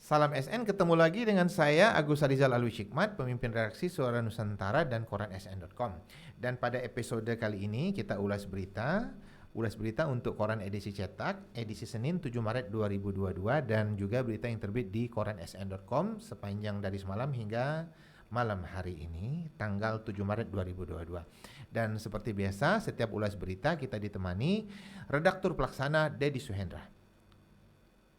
Salam SN, ketemu lagi dengan saya Agus Harizal Alwi Hikmat, pemimpin redaksi Suara Nusantara dan koran sn.com. Dan pada episode kali ini kita ulas berita untuk koran edisi cetak, edisi Senin 7 Maret 2022 dan juga berita yang terbit di koran sn.com sepanjang dari semalam hingga malam hari ini, tanggal 7 Maret 2022. Dan seperti biasa, setiap ulas berita kita ditemani redaktur pelaksana Dedi Suhendra.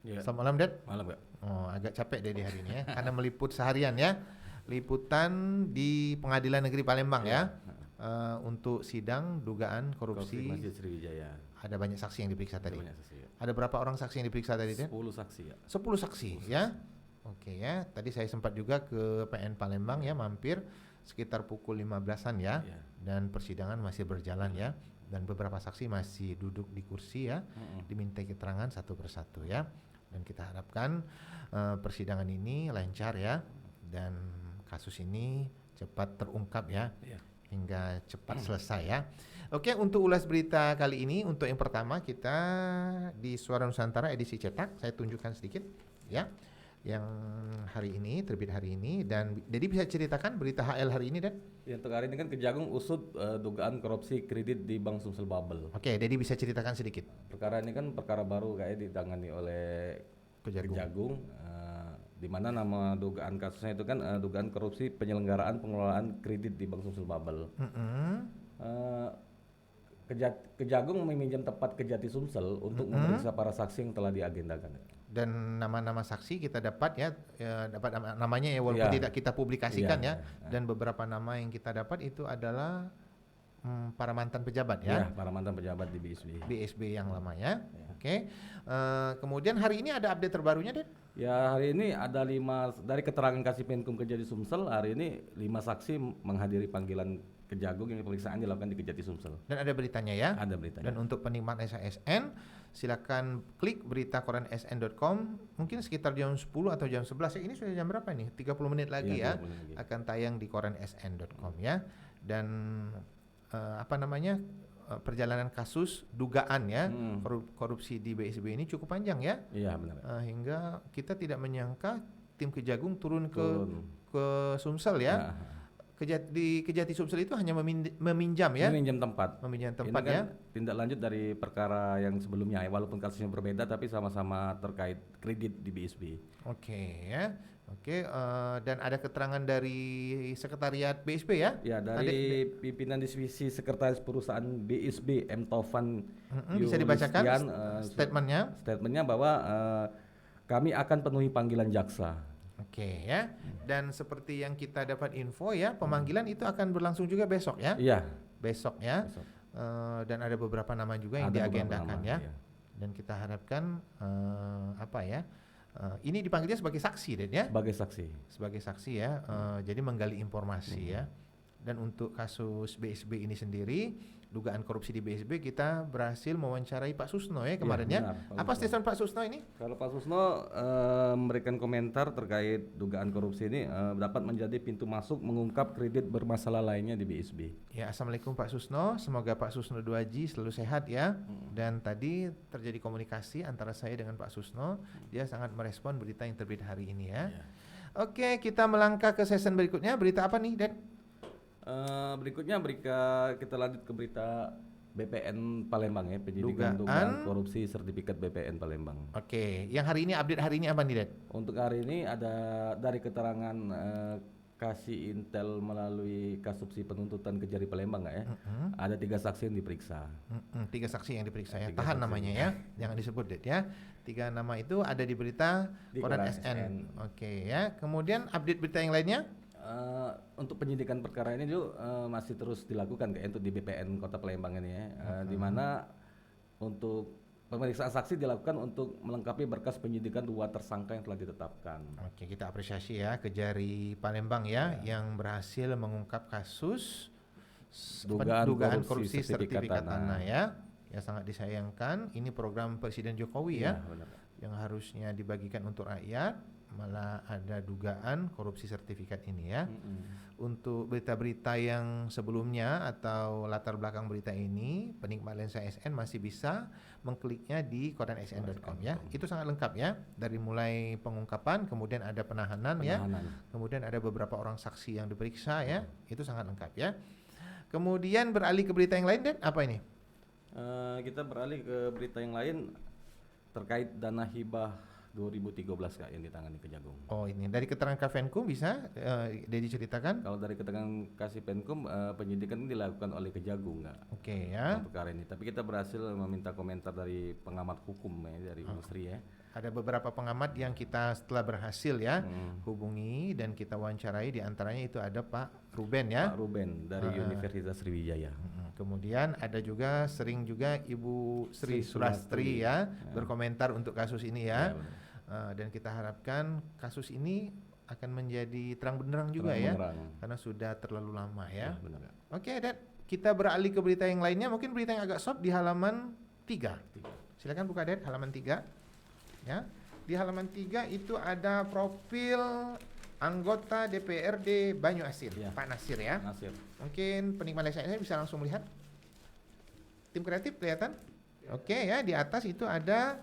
Ya. Selamat malam, Ded. Malam, Pak. Oh, agak capek Dedi hari ini ya, karena meliput seharian ya, liputan di Pengadilan Negeri Palembang ya, untuk sidang dugaan korupsi Masjid Sriwijaya. Ada banyak saksi yang diperiksa tadi. Banyak saksi, ya. Ada berapa orang saksi yang diperiksa tadi, Ded? 10 saksi ya. 10 saksi ya. Oke ya, tadi saya sempat juga ke PN Palembang ya, mampir sekitar pukul 15-an ya, dan persidangan masih berjalan ya, dan beberapa saksi masih duduk di kursi ya, dimintai keterangan satu persatu ya, dan kita harapkan persidangan ini lancar ya, dan kasus ini cepat terungkap ya, hingga cepat selesai ya. Oke, untuk ulas berita kali ini, untuk yang pertama kita di Suara Nusantara edisi cetak, saya tunjukkan sedikit ya, yang hari ini, terbit hari ini. Dan jadi bisa ceritakan berita HL hari ini, Dan? Ya, untuk hari ini kan Kejagung usut dugaan korupsi kredit di Bank Sumsel Bubble. Oke, Dedi bisa ceritakan sedikit. Perkara ini kan perkara baru kayak ditangani oleh Kejagung, di mana nama dugaan kasusnya itu kan dugaan korupsi penyelenggaraan pengelolaan kredit di Bank Sumsel Bubble. Kejagung meminjam tempat Kejati Sumsel untuk memeriksa para saksi yang telah diagendakan. Dan nama-nama saksi kita dapat ya, dapat namanya ya, walaupun tidak kita publikasikan ya. Dan beberapa nama yang kita dapat itu adalah para mantan pejabat ya. Para mantan pejabat di BSB yang lama ya. Oke. Kemudian hari ini ada update terbarunya, Den? Ya, hari ini ada 5 dari keterangan Kasih Penkum Kejati Sumsel, hari ini 5 saksi menghadiri panggilan Kejagung yang pemeriksaan dilakukan di Kejati Sumsel. Dan ada beritanya ya? Ada beritanya. Dan untuk penikmat SN, silakan klik berita koran sn.com, mungkin sekitar jam 10 atau jam 11 ya. Ini sudah jam berapa nih? 30 menit lagi ya, akan tayang di koran sn.com ya. Dan perjalanan kasus dugaan ya korupsi di BSB ini cukup panjang ya. Iya, benar. Hingga kita tidak menyangka tim Kejagung turun ke Sumsel ya. Di Kejati Sumsel itu hanya meminjam ya. Meminjam tempat Ini kan ya. Tindak lanjut dari perkara yang sebelumnya, walaupun kasusnya berbeda tapi sama-sama terkait kredit di BSB. Oke ya. Oke, dan ada keterangan dari sekretariat BSB ya? Ya, dari pimpinan divisi sekretaris perusahaan BSB M Taufan. Bisa dibacakan statementnya bahwa kami akan penuhi panggilan jaksa. Oke ya. Dan seperti yang kita dapat info ya, pemanggilan itu akan berlangsung juga besok ya? Iya. Besok ya. Dan ada beberapa nama juga yang diagendakan ya. Dan kita harapkan ini dipanggilnya sebagai saksi, Den ya? Sebagai saksi ya. Jadi menggali informasi ya. Dan untuk kasus BSB ini sendiri, dugaan korupsi di BSB, kita berhasil mewawancarai Pak Susno ya kemarin ya. Apa statement Pak Susno ini? Kalau Pak Susno memberikan komentar terkait dugaan korupsi ini dapat menjadi pintu masuk mengungkap kredit bermasalah lainnya di BSB. Ya, Assalamualaikum Pak Susno, semoga Pak Susno Duaji selalu sehat ya. Dan tadi terjadi komunikasi antara saya dengan Pak Susno, dia sangat merespon berita yang terbit hari ini ya. Oke, kita melangkah ke sesi berikutnya. Berita apa nih, Den? Berikutnya kita lanjut ke berita BPN Palembang ya, penyidikan dugaan korupsi sertifikat BPN Palembang. Oke, yang hari ini update hari ini apa nih, Den? Untuk hari ini ada dari keterangan Kasih Intel melalui Kasubsi Penuntutan Kejari Palembang ya. Ada 3 saksi yang diperiksa. 3 saksi yang diperiksa ya. Tahan namanya ya, jangan disebut, Det ya. 3 nama itu ada di berita koran SN. Oke ya. Kemudian update berita yang lainnya? Untuk penyidikan perkara ini juga masih terus dilakukan untuk di BPN Kota Palembang ini ya, di mana untuk pemeriksaan saksi dilakukan untuk melengkapi berkas penyidikan 2 tersangka yang telah ditetapkan. Oke, kita apresiasi ya Kejari Palembang ya, yang berhasil mengungkap kasus dugaan korupsi sertifikat tanah ya. Ya, sangat disayangkan. Ini program Presiden Jokowi ya. yang harusnya dibagikan untuk rakyat, malah ada dugaan korupsi sertifikat ini ya. Untuk berita-berita yang sebelumnya atau latar belakang berita ini, penikmat lensa SN masih bisa mengkliknya di koransn.com ya. Itu sangat lengkap ya, dari mulai pengungkapan, kemudian ada penahanan ya, kemudian ada beberapa orang saksi yang diperiksa ya, itu sangat lengkap ya. Kemudian beralih ke berita yang lain, Dan, apa ini? Kita beralih ke berita yang lain terkait dana hibah 2013 Kak yang ditangani Kejagung. Oh, ini dari keterangan Kavenkum bisa Dedi ceritakan? Kalau dari keterangan Kasih Penkum, penyidikan ini dilakukan oleh Kejagung Kak. Oke ya. Untuk perkara ini. Tapi kita berhasil meminta komentar dari pengamat hukum ya, dari industri ya. Ada beberapa pengamat yang kita setelah berhasil ya hubungi dan kita wawancarai, di antaranya itu ada Pak Ruben ya. Pak Ruben dari Universitas Sriwijaya. Kemudian ada juga sering juga Ibu Sri Sulastri ya berkomentar untuk kasus ini ya. Dan kita harapkan kasus ini akan menjadi terang benderang juga ya, karena sudah terlalu lama ya. Oke, Dan, kita beralih ke berita yang lainnya, mungkin berita yang agak soft di halaman 3. Silakan buka, Dan, halaman 3. Ya. Di halaman 3 itu ada profil anggota DPRD Banyu Asin, Pak Nasir ya. Mungkin penikmat lensa ini bisa langsung melihat. Tim kreatif kelihatan? Oke ya, di atas itu ada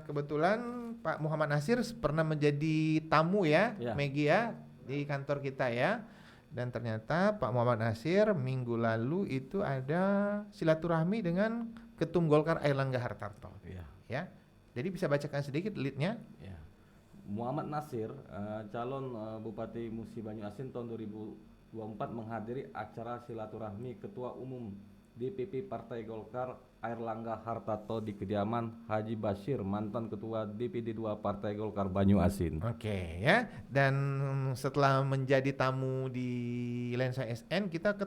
kebetulan Pak Muhammad Nasir pernah menjadi tamu ya, Megi ya, di kantor kita ya. Dan ternyata Pak Muhammad Nasir minggu lalu itu ada silaturahmi dengan Ketum Golkar Airlangga Hartarto. Ya. Jadi bisa bacakan sedikit lead-nya. Muhammad Nasir, calon Bupati Musi Banyu Asin tahun 2024 menghadiri acara silaturahmi Ketua Umum DPP Partai Golkar Airlangga Hartarto di kediaman Haji Bashir, mantan Ketua DPD 2 Partai Golkar Banyu Asin. Oke ya, dan setelah menjadi tamu di Lensa SN kita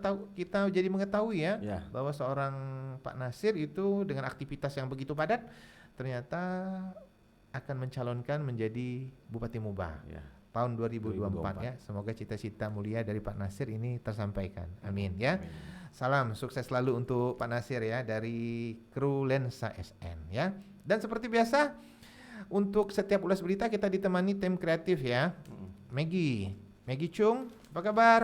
jadi mengetahui ya, bahwa seorang Pak Nasir itu dengan aktivitas yang begitu padat ternyata akan mencalonkan menjadi Bupati Mubah tahun 2024 ya. Semoga cita-cita mulia dari Pak Nasir ini tersampaikan. Amin ya. Salam sukses selalu untuk Pak Nasir ya dari kru Lensa SN ya. Dan seperti biasa untuk setiap ulas berita kita ditemani tim kreatif ya. Megi Chung, apa kabar?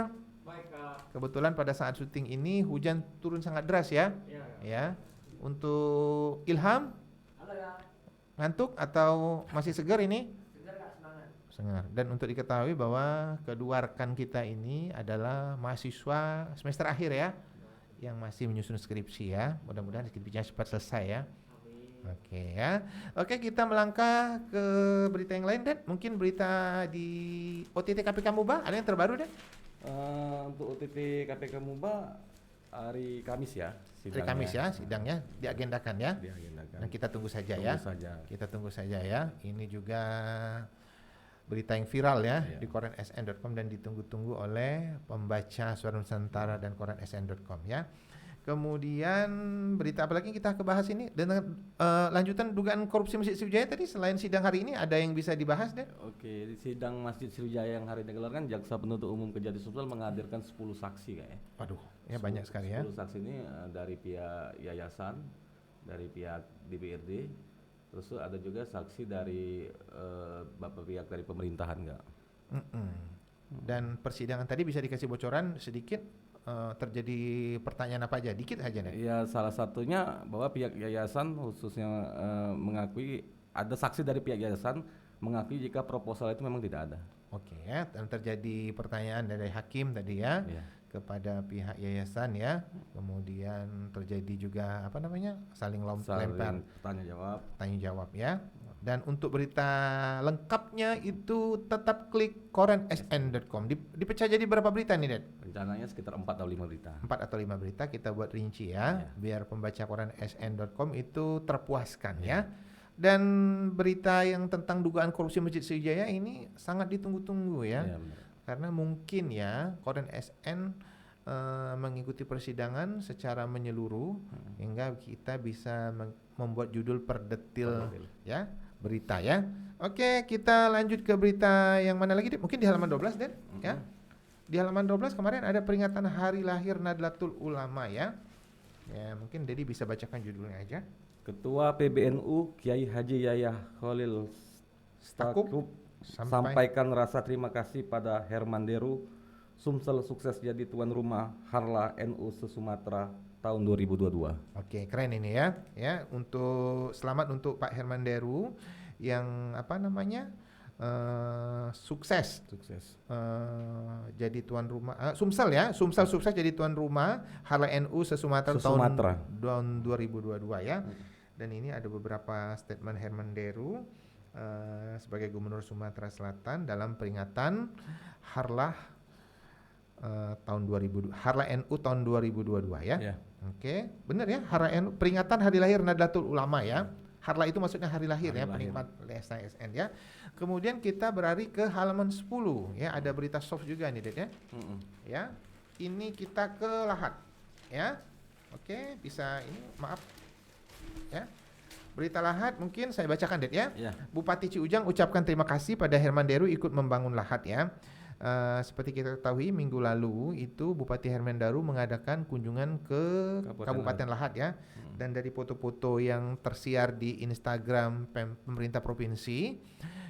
Baik Kak. Kebetulan pada saat syuting ini hujan turun sangat deras ya. Ya. Untuk Ilham, halo ya. ngantuk atau masih segar ini? Segar Kak, semangat. Segar. Dan untuk diketahui bahwa kedua rekan kita ini adalah mahasiswa semester akhir ya, yang masih menyusun skripsi ya. Mudah-mudahan skripsinya cepat selesai ya. Amin. Oke ya. Oke, kita melangkah ke berita yang lain, Dan. Mungkin berita di OTT KPK Mubah ada yang terbaru, Dan? Untuk OTT KPK Mubah hari Kamis ya. Hari Kamis ya, sidangnya diagendakan ya. Diagendakan. Dan kita tunggu saja ya. Kita tunggu saja ya. Ini juga berita yang viral ya di koransn.com dan ditunggu-tunggu oleh pembaca Suara Nusantara dan koransn.com ya. Kemudian berita apa lagi kita bahas ini? Dan lanjutan dugaan korupsi Masjid Sriwijaya tadi, selain sidang hari ini ada yang bisa dibahas, Dan? Oke, di sidang Masjid Sriwijaya yang hari ini digelarkan, Jaksa Penuntut Umum Kejati Sumsel menghadirkan 10 saksi kayaknya. Waduh, ya banyak sekali ya. 10 saksi ini dari pihak yayasan, dari pihak DPRD, terus ada juga saksi dari bapak pihak dari pemerintahan enggak. Dan persidangan tadi bisa dikasih bocoran sedikit, terjadi pertanyaan apa aja, dikit aja deh. Ya, salah satunya bahwa pihak yayasan khususnya mengakui, ada saksi dari pihak yayasan mengakui jika proposal itu memang tidak ada. Oke ya, dan terjadi pertanyaan dari hakim tadi ya, kepada pihak yayasan ya. Kemudian terjadi juga apa namanya, saling lempar tanya jawab ya. Dan untuk berita lengkapnya itu tetap klik koransn.com. Dipecah jadi berapa berita nih, Dad? Rencananya sekitar 4 atau 5 berita. 4 atau 5 berita kita buat rinci ya, biar pembaca koransn.com itu terpuaskan ya. Dan berita yang tentang dugaan korupsi Masjid Sriwijaya ini sangat ditunggu-tunggu ya. Karena mungkin ya Koran SN mengikuti persidangan secara menyeluruh hingga kita bisa membuat judul per detil ya berita ya. Oke, kita lanjut ke berita yang mana lagi? Mungkin di halaman 12, Den, ya. Di halaman 12 kemarin ada peringatan hari lahir Nahdlatul Ulama ya. Ya, mungkin Dedi bisa bacakan judulnya aja. Ketua PBNU Kiai Haji Yahya Khalil Stakuf sampaikan rasa terima kasih pada Herman Deru, Sumsel sukses jadi tuan rumah Harla NU se-Sumatera tahun 2022. Oke, keren ini ya. Ya, untuk selamat untuk Pak Herman Deru yang sukses jadi tuan rumah Sumsel ya. Sumsel sukses jadi tuan rumah Harla NU se-Sumatera tahun 2022 ya. Dan ini ada beberapa statement Herman Deru sebagai Gubernur Sumatera Selatan dalam peringatan Harla tahun 2000 Harla NU tahun 2022 ya. Yeah. Oke, benar ya, Harla NU peringatan hari lahir Nahdlatul Ulama ya. Harla itu maksudnya hari lahir ya, penikmat SASN ya. Kemudian kita beralih ke halaman 10 ya, ada berita soft juga nih, Ded ya. Ya. Ini kita ke Lahat ya. Oke, bisa ini maaf. Ya. Berita Lahat mungkin saya bacakan, Ded ya. Yeah. Bupati Ciujang ucapkan terima kasih pada Herman Deru ikut membangun Lahat ya. Seperti kita ketahui minggu lalu itu Bupati Herman Deru mengadakan kunjungan ke Kabupaten Lahat ya. Dan dari foto-foto yang tersiar di Instagram pemerintah provinsi,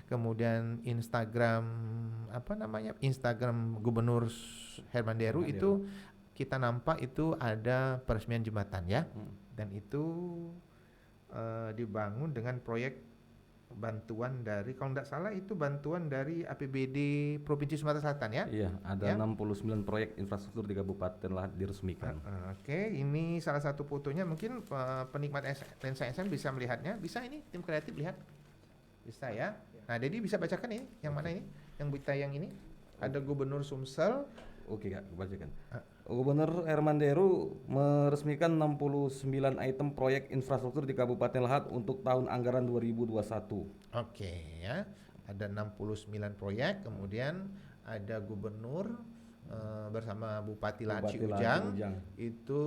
kemudian Instagram Gubernur Herman Deru itu kita nampak itu ada peresmian jembatan ya. Dan itu dibangun dengan proyek bantuan dari, kalau tidak salah itu bantuan dari APBD Provinsi Sumatera Selatan ya. Iya, ada 69 proyek infrastruktur di Kabupaten Lahat diresmikan. Oke, ini salah satu fotonya, mungkin penikmat lensa SN bisa melihatnya. Bisa ini tim kreatif lihat? Bisa ya. Nah, Dedi bisa bacakan ini, yang mana ini? Yang berita yang ini? Ada Gubernur Sumsel. Oke Kak, bacakan. Gubernur Herman Deru meresmikan 69 item proyek infrastruktur di Kabupaten Lahat untuk tahun anggaran 2021. Oke ya, ada 69 proyek, kemudian ada Gubernur bersama Bupati Lahat Ciujang itu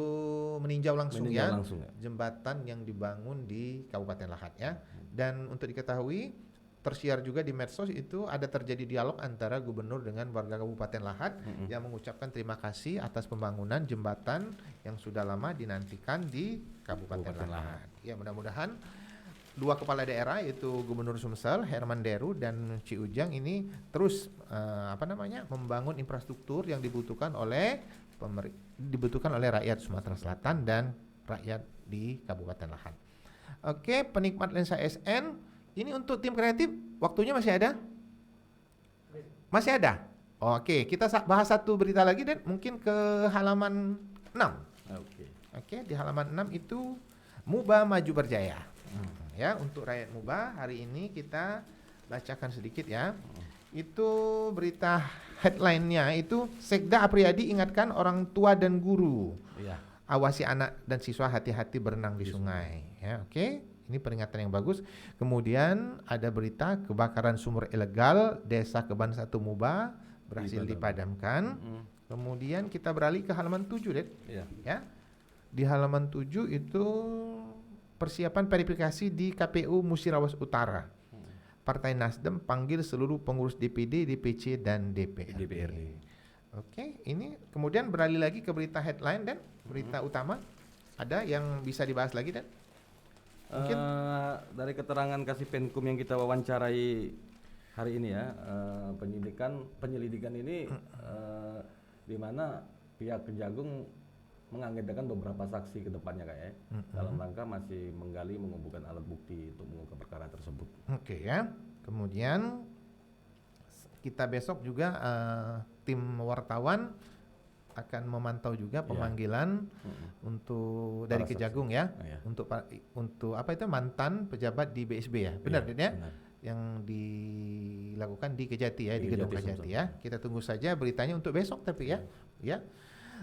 meninjau langsung ya jembatan yang dibangun di Kabupaten Lahat ya. Dan untuk diketahui tersiar juga di medsos itu ada terjadi dialog antara gubernur dengan warga Kabupaten Lahat yang mengucapkan terima kasih atas pembangunan jembatan yang sudah lama dinantikan di Kabupaten Lahat. Ya, mudah-mudahan dua kepala daerah yaitu Gubernur Sumsel Herman Deru dan Ciujang ini terus membangun infrastruktur yang dibutuhkan oleh rakyat Sumatera Selatan dan rakyat di Kabupaten Lahat. Oke, penikmat lensa SN, ini untuk tim kreatif, waktunya masih ada? Masih ada? Oke, kita bahas satu berita lagi dan mungkin ke halaman 6. Oke, di halaman 6 itu Muba Maju Berjaya. Ya, untuk rakyat Muba hari ini kita bacakan sedikit ya. Itu berita headline-nya itu Sekda Apriyadi ingatkan orang tua dan guru. Awasi anak dan siswa hati-hati berenang di sungai. Ya, oke. Ini peringatan yang bagus. Kemudian ada berita kebakaran sumur ilegal Desa Keban 1 Muba berhasil dipadamkan. Kemudian kita beralih ke halaman 7, Ded. Ya. Di halaman 7 itu persiapan verifikasi di KPU Musirawas Utara. Partai Nasdem panggil seluruh pengurus DPD, DPC dan DPRD. Oke, ini kemudian beralih lagi ke berita headline dan berita utama. Ada yang bisa dibahas lagi, Dan? Mungkin dari keterangan Kasih Penkum yang kita wawancarai hari ini ya, penyelidikan ini di mana pihak Kejagung mengagendakan beberapa saksi ke depannya kayak dalam rangka masih menggali mengumpulkan alat bukti untuk mengungkap perkara tersebut. Oke ya. Kemudian kita besok juga tim wartawan akan memantau juga pemanggilan untuk dari Kejagung ya, untuk apa itu mantan pejabat di BSB ya, benar ya, yang dilakukan di Kejati ya, di gedung Kejati ya. Kita tunggu saja beritanya untuk besok tapi ya.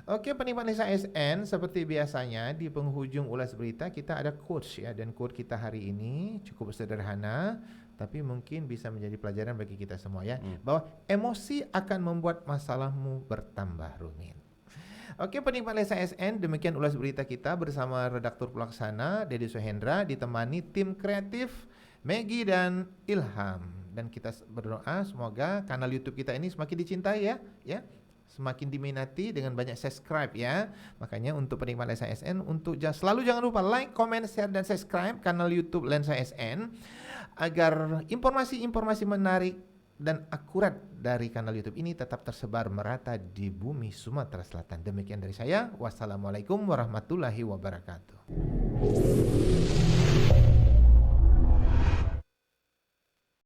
Oke, penikmat lensa SN, seperti biasanya di penghujung ulas berita kita ada quotes ya, dan quote kita hari ini cukup sederhana tapi mungkin bisa menjadi pelajaran bagi kita semua ya, bahwa emosi akan membuat masalahmu bertambah rumit. Oke, penikmat lensa SN, demikian ulas berita kita bersama redaktur pelaksana Dedi Suhendra ditemani tim kreatif Maggie dan Ilham. Dan kita berdoa semoga kanal YouTube kita ini semakin dicintai ya. semakin diminati dengan banyak subscribe ya. Makanya untuk penikmat Lensa SN untuk selalu jangan lupa like, comment, share dan subscribe kanal YouTube Lensa SN agar informasi-informasi menarik dan akurat dari kanal YouTube ini tetap tersebar merata di bumi Sumatera Selatan. Demikian dari saya. Wassalamualaikum warahmatullahi wabarakatuh.